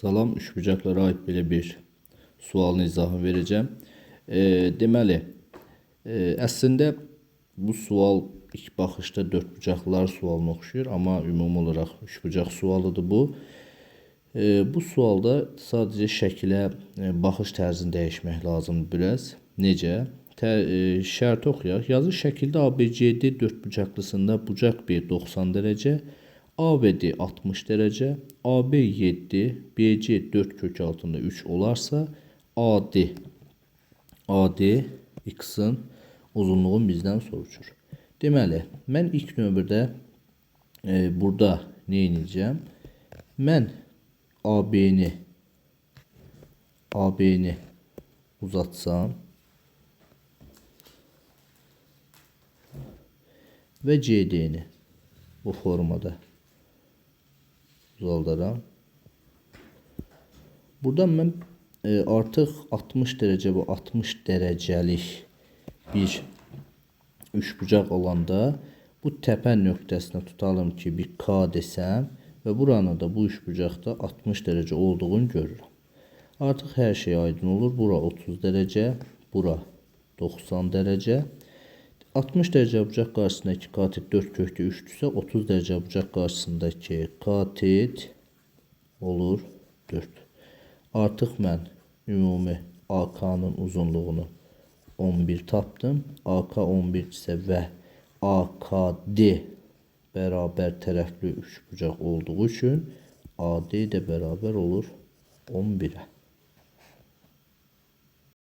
Salam, üçbucaqlara aid belə bir sualın izahını verəcəm. Deməli, əslində bu sual ilk baxışda dördbucaqlılar sualına oxşuyur, amma ümumi olaraq üçbucaq sualıdır bu. Bu sualda sadəcə şəkilə baxış tərzini dəyişmək lazımdır biraz. Necə? Şərti oxuyaq. Yazı şəkildə ABCD dördbucaqlısında bucaq B 90 dərəcə, ABD 60 dərəcə, AB 7, BC 4 kök altında 3 olarsa, AD X-in uzunluğu bizdən soruşur. Deməli, mən ilk növbədə burada nə edəcəm? Mən AB-ni uzatsam və CD-ni bu formada uzaldaram. Buradan mən artıq 60 dərəcə və 60 dərəcəlik bir üçbucaq olanda bu təpə nöqtəsinə tutalım ki, bir K desəm və buranı da bu üçbucaqda 60 dərəcə olduğunu görürəm. Artıq hər şey aydın olur. Bura 30 dərəcə, bura 90 dərəcə. 60 dərəcə bucaq qarşısındakı katet 4 kökdə 3-dürsə, 30 dərəcə bucaq qarşısındakı katet olur 4. Artıq mən ümumi AK-nın uzunluğunu 11 tapdım. AK 11-dirsə və AKD bərabər tərəfli üçbucaq olduğu üçün AD də bərabər olur 11-ə.